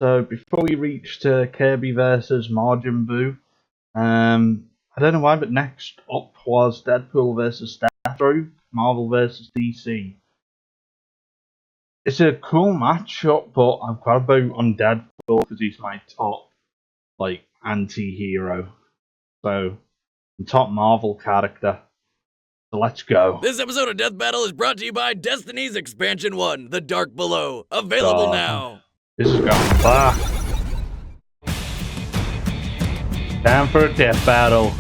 So before we reach to Kirby versus Majin Buu, I don't know why, but next up was Deadpool versus Deathstroke, Marvel versus DC. It's a cool matchup, but I've got to vote on Deadpool because he's my top, anti-hero. So, top Marvel character. So let's go. This episode of Death Battle is brought to you by Destiny's Expansion 1, The Dark Below. Available now. This is going back. Time for a death battle.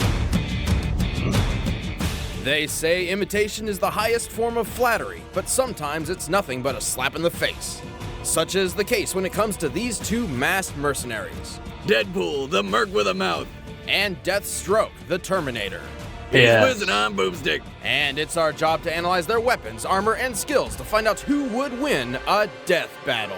They say imitation is the highest form of flattery, but sometimes it's nothing but a slap in the face. Such is the case when it comes to these two masked mercenaries. Deadpool, the merc with a mouth. And Deathstroke, the Terminator. He's Yes. whizzing on boomstick. And it's our job to analyze their weapons, armor, and skills to find out who would win a death battle.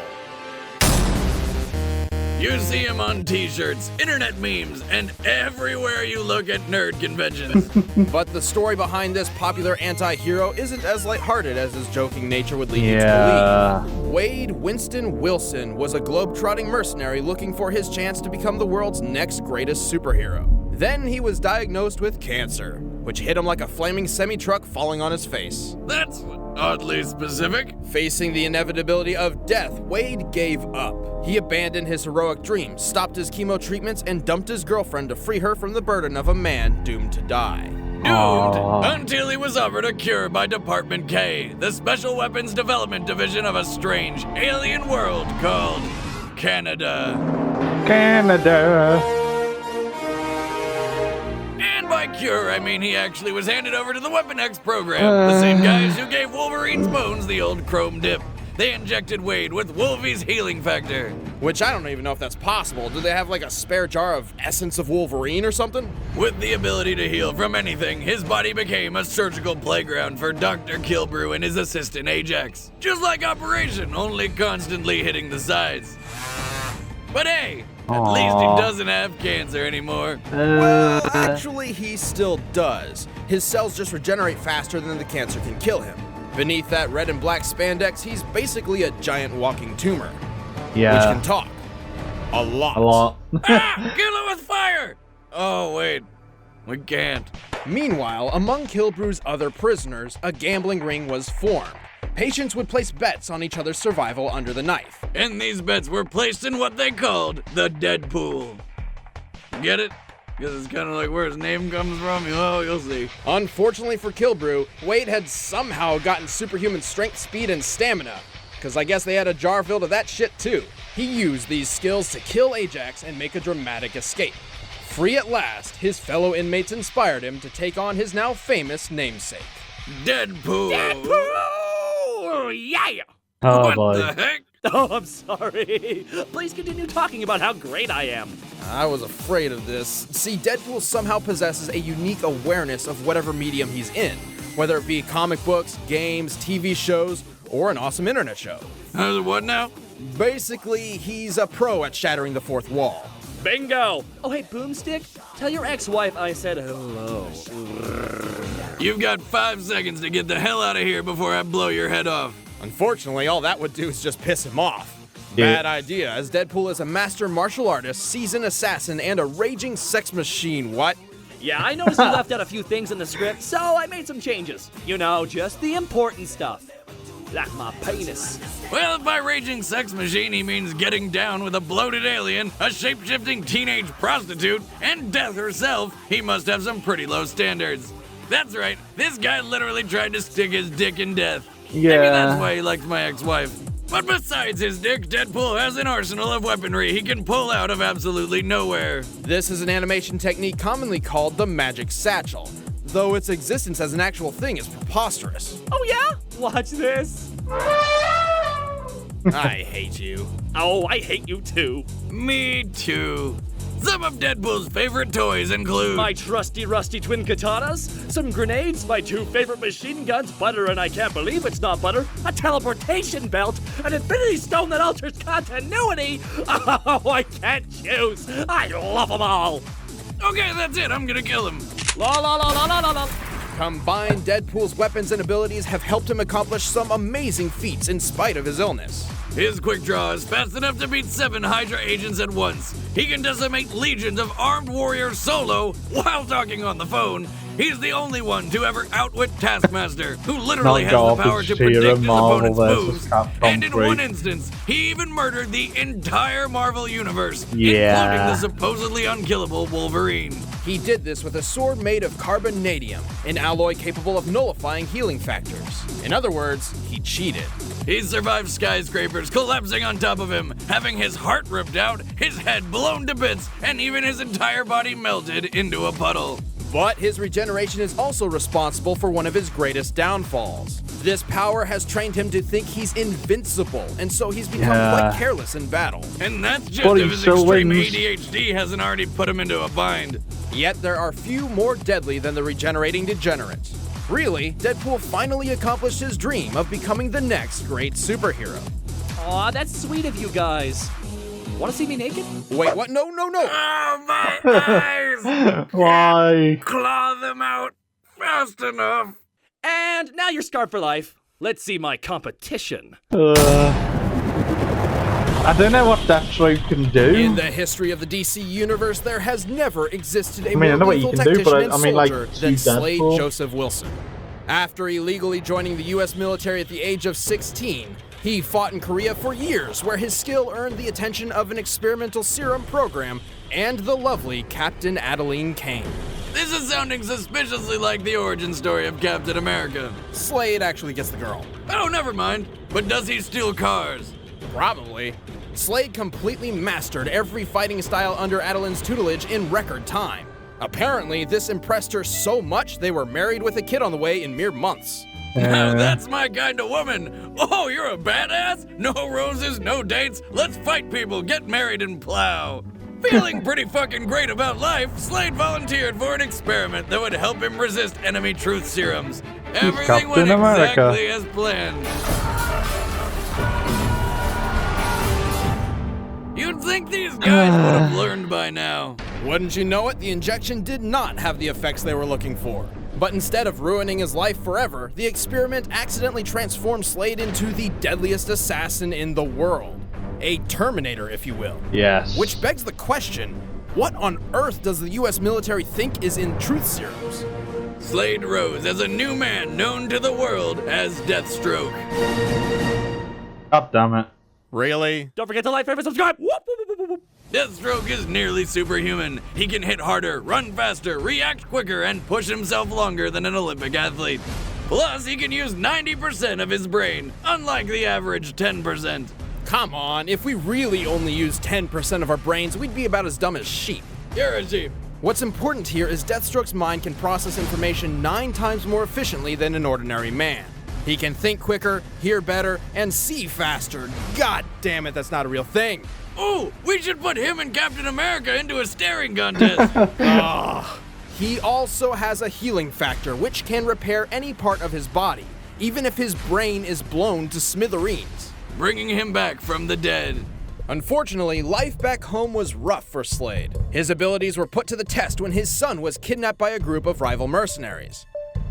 You see him on t-shirts, internet memes, and everywhere you look at nerd conventions. But the story behind this popular anti-hero isn't as lighthearted as his joking nature would lead you Yeah. to believe. Wade Winston Wilson was a globe-trotting mercenary looking for his chance to become the world's next greatest superhero. Then he was diagnosed with cancer, which hit him like a flaming semi-truck falling on his face. That's oddly specific. Facing the inevitability of death, Wade gave up. He abandoned his heroic dreams, stopped his chemo treatments, and dumped his girlfriend to free her from the burden of a man doomed to die. Doomed Aww. until he was offered a cure by Department K, the Special Weapons Development Division of a strange alien world called Canada. Canada. And by cure, I mean he actually was handed over to the Weapon X program, the same guys who gave Wolverine's bones the old chrome dip. They injected Wade with Wolvie's healing factor. Which I don't even know if that's possible. Do they have like a spare jar of essence of Wolverine or something? With the ability to heal from anything, his body became a surgical playground for Dr. Kilbrew and his assistant Ajax. Just like Operation, only constantly hitting the sides. But hey, at least he doesn't have cancer anymore. Well, actually, he still does. His cells just regenerate faster than the cancer can kill him. Beneath that red and black spandex, he's basically a giant walking tumor. Yeah. Which can talk. A lot. A lot. Ah! Kill it with fire! Oh, wait. We can't. Meanwhile, among Kilbrew's other prisoners, a gambling ring was formed. Patients would place bets on each other's survival under the knife. And these bets were placed in what they called the Deadpool. Get it? Because it's kind of like where his name comes from. Oh, you'll see. Unfortunately for Kilbrew, Wade had somehow gotten superhuman strength, speed, and stamina. Because I guess they had a jar filled of that shit too. He used these skills to kill Ajax and make a dramatic escape. Free at last, his fellow inmates inspired him to take on his now famous namesake. Deadpool! Deadpool! Yeah! Oh What boy. the heck? Oh, I'm sorry. Please continue talking about how great I am. I was afraid of this. See, Deadpool somehow possesses a unique awareness of whatever medium he's in, whether it be comic books, games, TV shows, or an awesome internet show. What now? Basically, he's a pro at shattering the fourth wall. Bingo! Oh, hey, Boomstick, tell your ex-wife I said hello. You've got 5 seconds to get the hell out of here before I blow your head off. Unfortunately, all that would do is just piss him off. Yeah. Bad idea, as Deadpool is a master martial artist, seasoned assassin, and a raging sex machine. What? Yeah, I noticed you left out a few things in the script, so I made some changes. You know, just the important stuff. Like my penis. Well, if by raging sex machine he means getting down with a bloated alien, a shape-shifting teenage prostitute, and death herself, he must have some pretty low standards. That's right, this guy literally tried to stick his dick in death. Maybe that's why he liked my ex-wife. But besides his dick, Deadpool has an arsenal of weaponry he can pull out of absolutely nowhere. This is an animation technique commonly called the magic satchel, though its existence as an actual thing is preposterous. Oh, yeah? Watch this. I hate you. Oh, I hate you too. Me too. Some of Deadpool's favorite toys include My trusty rusty twin katanas, some grenades, my 2 favorite machine guns, butter and I can't believe it's not butter, a teleportation belt, an infinity stone that alters continuity. Oh, I can't choose. I love them all. Okay, that's it. I'm gonna kill him. La la la la la la la. Combined, Deadpool's weapons and abilities have helped him accomplish some amazing feats in spite of his illness. His quick draw is fast enough to beat 7 Hydra agents at once. He can decimate legions of armed warriors solo while talking on the phone. He's the only one to ever outwit Taskmaster, who literally has the power to predict his opponent's moves. And in one instance, he even murdered the entire Marvel Universe, including the supposedly unkillable Wolverine. He did this with a sword made of carbonadium, an alloy capable of nullifying healing factors. In other words, he cheated. He survived skyscrapers collapsing on top of him, having his heart ripped out, his head blown to bits, and even his entire body melted into a puddle. But his regeneration is also responsible for one of his greatest downfalls. This power has trained him to think he's invincible, and so he's become quite careless in battle. And that's just if his extreme ADHD hasn't already put him into a bind. Yet there are few more deadly than the regenerating degenerate. Really, Deadpool finally accomplished his dream of becoming the next great superhero. Aw, that's sweet of you guys. Want to see me naked? Wait, what? No. Oh, my eyes! Why? Claw them out fast enough. And now you're scarred for life. Let's see my competition. I don't know what Deathstroke can do. In the history of the DC universe, there has never existed a I know more what you lethal can do, tactician but and I mean, like, soldier than Slade Deadpool. Joseph Wilson. After illegally joining the U.S. military at the age of 16, he fought in Korea for years, where his skill earned the attention of an experimental serum program and the lovely Captain Adeline Kane. This is sounding suspiciously like the origin story of Captain America. Slade actually gets the girl. Oh, never mind. But does he steal cars? Probably. Slade completely mastered every fighting style under Adeline's tutelage in record time. Apparently, this impressed her so much they were married with a kid on the way in mere months. Now that's my kind of woman. Oh, you're a badass? No roses, no dates. Let's fight people, get married, and plow. Feeling pretty fucking great about life, Slade volunteered for an experiment that would help him resist enemy truth serums. Everything went exactly as planned. You'd think these guys would have learned by now. Wouldn't you know it, the injection did not have the effects they were looking for. But instead of ruining his life forever, the experiment accidentally transformed Slade into the deadliest assassin in the world. A Terminator, if you will. Yes. Which begs the question, what on earth does the US military think is in truth serums? Slade rose as a new man known to the world as Deathstroke. God damn it. Really? Don't forget to like, favorite, subscribe. Whoop, whoop, whoop, whoop, whoop. Deathstroke is nearly superhuman. He can hit harder, run faster, react quicker, and push himself longer than an Olympic athlete. Plus, he can use 90% of his brain, unlike the average 10%. Come on, if we really only used 10% of our brains, we'd be about as dumb as sheep. You're a sheep. What's important here is Deathstroke's mind can process information 9 times more efficiently than an ordinary man. He can think quicker, hear better, and see faster. God damn it, that's not a real thing. Ooh, we should put him and Captain America into a staring contest. He also has a healing factor, which can repair any part of his body, even if his brain is blown to smithereens. Bringing him back from the dead. Unfortunately, life back home was rough for Slade. His abilities were put to the test when his son was kidnapped by a group of rival mercenaries.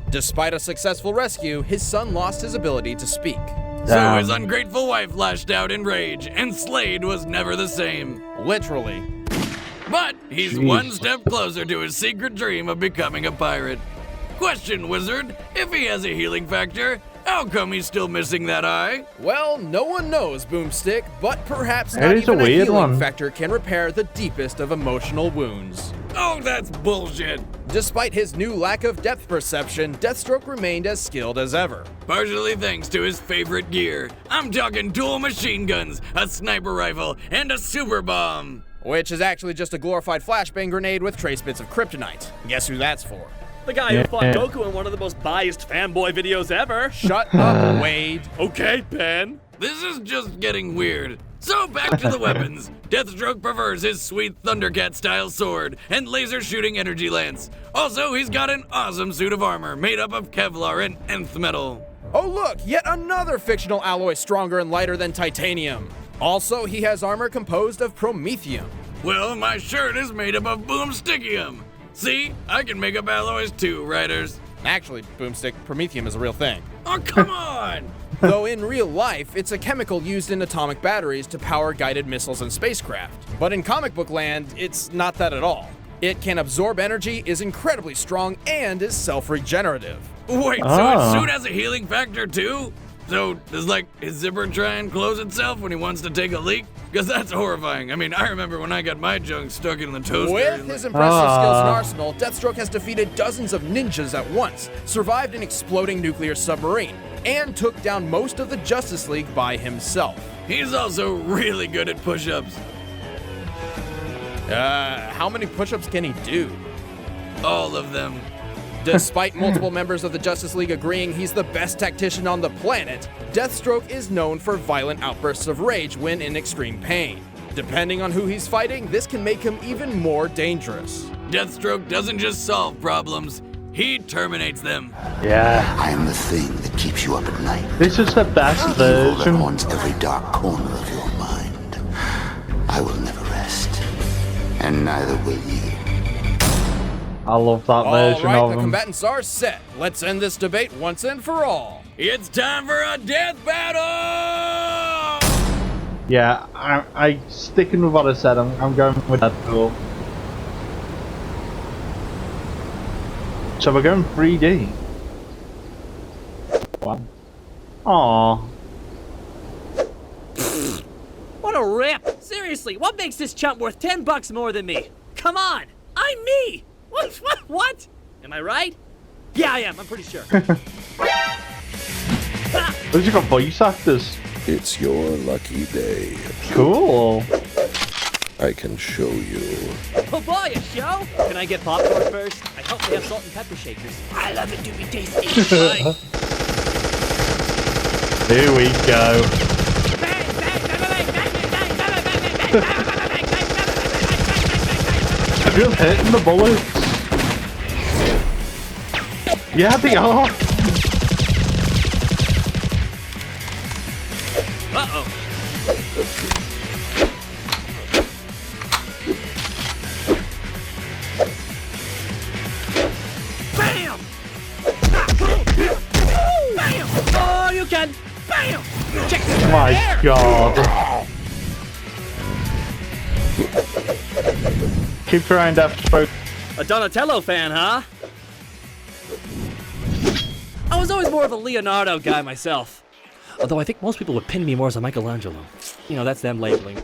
Despite a successful rescue, his son lost his ability to speak. So his ungrateful wife lashed out in rage, and Slade was never the same. Literally. But he's one step closer to his secret dream of becoming a pirate. Question, Wizard, if he has a healing factor, how come he's still missing that eye? Well, no one knows, Boomstick, but perhaps It not is a even a weird healing one. factor can repair the deepest of emotional wounds. Oh, that's bullshit. Despite his new lack of depth perception, Deathstroke remained as skilled as ever. Partially thanks to his favorite gear. I'm talking dual machine guns, a sniper rifle, and a super bomb. Which is actually just a glorified flashbang grenade with trace bits of kryptonite. Guess who that's for? The guy who fought Goku in one of the most biased fanboy videos ever. Shut up, Wade. Okay, Ben. This is just getting weird. So back to the weapons. Deathstroke prefers his sweet Thundercat-style sword and laser-shooting energy lance. Also, he's got an awesome suit of armor made up of Kevlar and nth metal. Oh look, yet another fictional alloy stronger and lighter than titanium. Also, he has armor composed of promethium. Well, my shirt is made up of boomstickium. See, I can make up alloys too, writers. Actually, Boomstick, promethium is a real thing. Oh, come on! Though in real life, it's a chemical used in atomic batteries to power guided missiles and spacecraft. But in comic book land, it's not that at all. It can absorb energy, is incredibly strong, and is self-regenerative. Wait, so his suit has a healing factor too? So does like his zipper try and close itself when he wants to take a leak? Because that's horrifying. I mean, I remember when I got my junk stuck in the toaster. With his impressive skills and arsenal, Deathstroke has defeated dozens of ninjas at once, survived an exploding nuclear submarine, and took down most of the Justice League by himself. He's also really good at push-ups. How many push-ups can he do? All of them. Despite multiple members of the Justice League agreeing he's the best tactician on the planet, Deathstroke is known for violent outbursts of rage when in extreme pain. Depending on who he's fighting, this can make him even more dangerous. Deathstroke doesn't just solve problems, he terminates them. Yeah. I am the thing that keeps you up at night. This is the best Evil that version. haunts every dark corner of your mind. I will never rest, and neither will you. I love that version Alright, of the him. combatants are set. Let's end this debate once and for all. It's time for a death battle! Yeah, I sticking with what I said. I'm going with Deadpool. So we're going 3D. Wow. Aww. What a rip! Seriously, what makes this chump worth $10 more than me? Come on, I'm me! What? Am I right? Yeah, I am, I'm pretty sure. Where's you got voice actors? It's your lucky day. Cool. I can show you. Oh boy, a show? Can I get popcorn first? I hope they have salt and pepper shakers. I love it to be tasty. Bye. Here we go. I'm just hitting the bullets. Yeah, they are. Uh-oh. Bam! Bam! Oh, you can! Bam! Check this out. My There! God. Keep trying, Deathstroke. A Donatello fan, huh? I was always more of a Leonardo guy myself. Although I think most people would pin me more as a Michelangelo. You know, that's them labeling.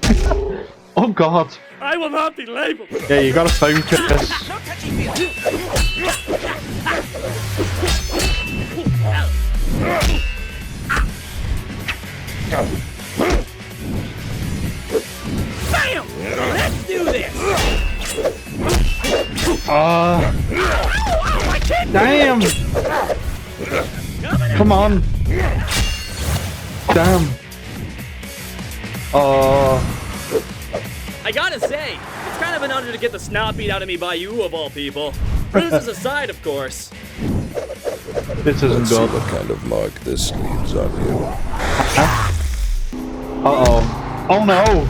Oh God. I will not be labeled. Yeah, you gotta focus. Bam! Let's do this! Damn. Come on. Damn. I gotta say, it's kind of an honor to get the snot beat out of me by you, of all people. Bruises aside, of course. This isn't Let's see good. what kind of mark this leaves on you. Uh-oh. Oh no.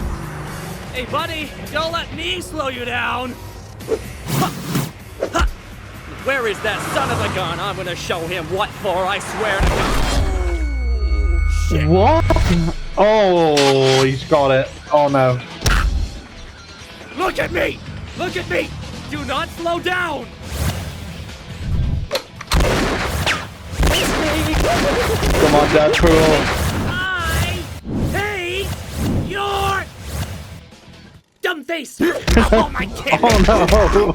Hey, buddy, don't let me slow you down. Ha! Ha! Where is that son of a gun? I'm gonna show him what for, I swear to God. Shit. What? Oh, he's got it. Oh no. Look at me! Look at me! Do not slow down! Come on, Deadpool. I hate your dumb face! Oh my god! Oh no.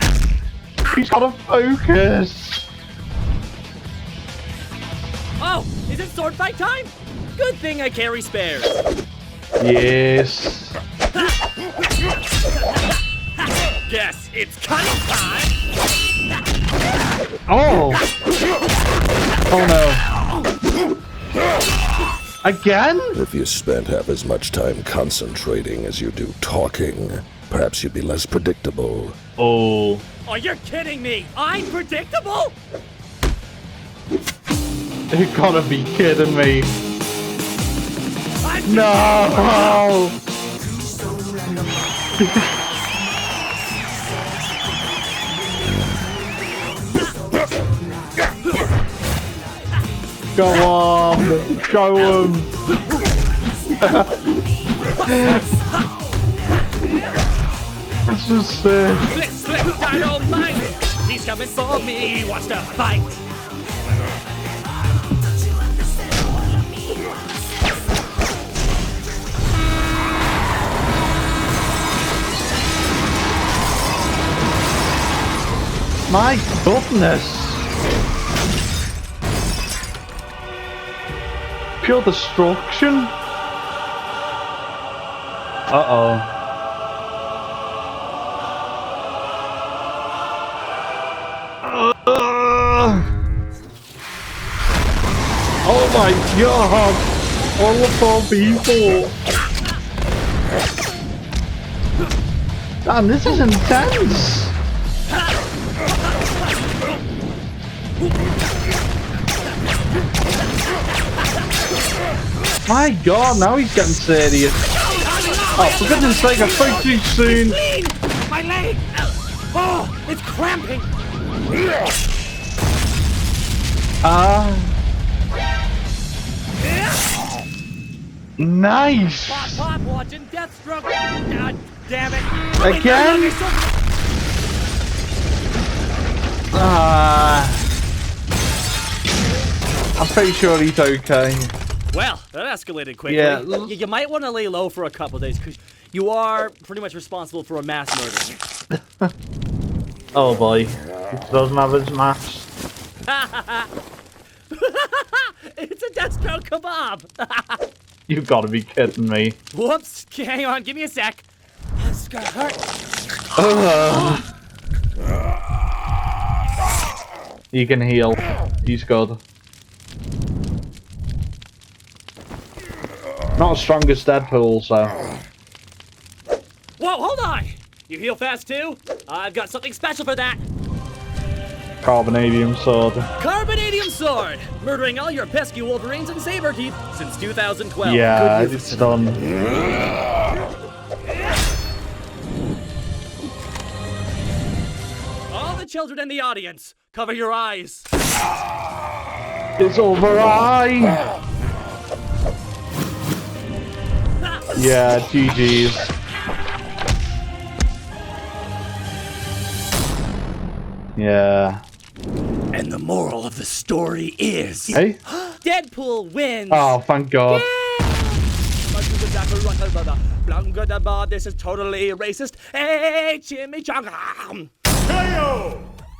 He's gotta focus. Oh, is it sword fight time? Good thing I carry spares. Yes. Guess it's cutting time! Oh. Oh no. Again? If you spent half as much time concentrating as you do talking, perhaps you'd be less predictable. Oh. Oh, you're kidding me! I'm predictable? You gotta be kidding me. I'm No. Go on, show him. It's just sick. Flip, dynamite! He's coming for me, he wants to fight! My goodness. Pure destruction. Uh-oh. Oh my god! All the poor people! Damn, this is intense! My god, now he's getting serious. Oh, for goodness sake, I spoke too soon! My leg! Oh, it's cramping! Nice! Pop, watching Deathstroke! God damn it! Again? I'm pretty sure he's okay. Well, that escalated quickly. Yeah. You might want to lay low for a couple days, because you are pretty much responsible for a mass murder. Oh boy, he doesn't have his mask. It's a Deathstroke kebab! You've got to be kidding me. Whoops, hang on, give me a sec. This is gonna hurt. He can heal. He's good. Not as strong as Deadpool, so. Whoa, hold on! You heal fast too? I've got something special for that. Carbonadium sword. Carbonadium sword! Murdering all your pesky Wolverines and saber teeth since 2012. Yeah, Good it's done. All the children in the audience, cover your eyes. It's over eye. Yeah, GG's. Yeah. And the moral of the story is... Hey? Deadpool wins! Oh, thank God. This is totally racist. Hey, chimichanga!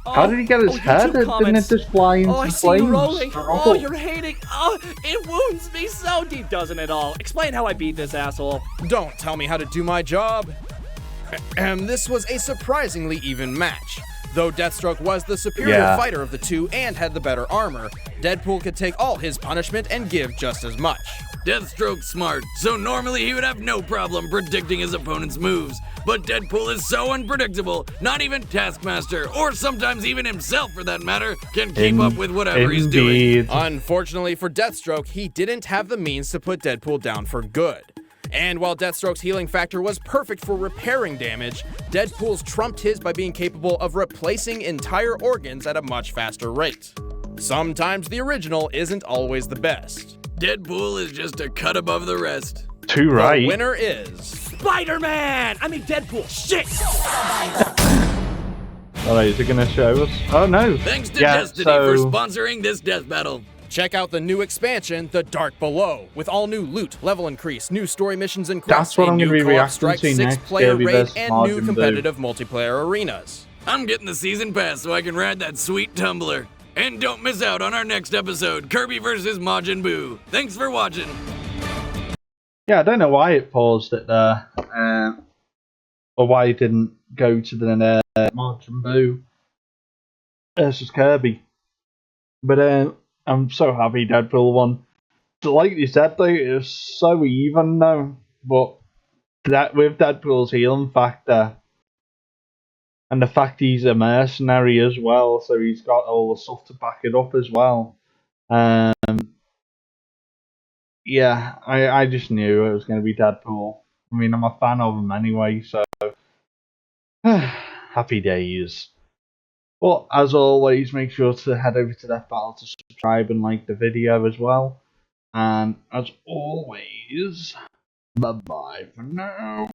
How did he get his head? Didn't it just fly into I see flames? you rolling. Oh, you're hating. Oh, it wounds me so deep, doesn't it all? Explain how I beat this asshole. Don't tell me how to do my job. And this was a surprisingly even match. Though Deathstroke was the superior fighter of the two and had the better armor, Deadpool could take all his punishment and give just as much. Deathstroke's smart, so normally he would have no problem predicting his opponent's moves. But Deadpool is so unpredictable, not even Taskmaster, or sometimes even himself for that matter, can keep up with whatever he's doing. Unfortunately for Deathstroke, he didn't have the means to put Deadpool down for good. And while Deathstroke's healing factor was perfect for repairing damage, Deadpool's trumped his by being capable of replacing entire organs at a much faster rate. Sometimes the original isn't always the best. Deadpool is just a cut above the rest. Too right. The winner is... Spider-Man! I mean Deadpool, shit! Alright, is it gonna show us? Oh no! Thanks to Destiny for sponsoring this death battle. Check out the new expansion, The Dark Below, with all new loot, level increase, new story missions and quests, a new co-op strike, 6-player raid, and new competitive multiplayer arenas. I'm getting the season pass so I can ride that sweet tumbler. And don't miss out on our next episode, Kirby vs. Majin Buu. Thanks for watching. Yeah, I don't know why it paused it there, or why it didn't go to the Majin Buu versus Kirby. But I'm so happy Deadpool won. So like you said though, it was so even though, but that with Deadpool's healing factor and the fact he's a mercenary as well, so he's got all the stuff to back it up as well. Yeah, I just knew it was going to be Deadpool. I mean, I'm a fan of him anyway, so happy days. But as always, make sure to head over to Death Battle to subscribe and like the video as well. And as always, bye bye for now.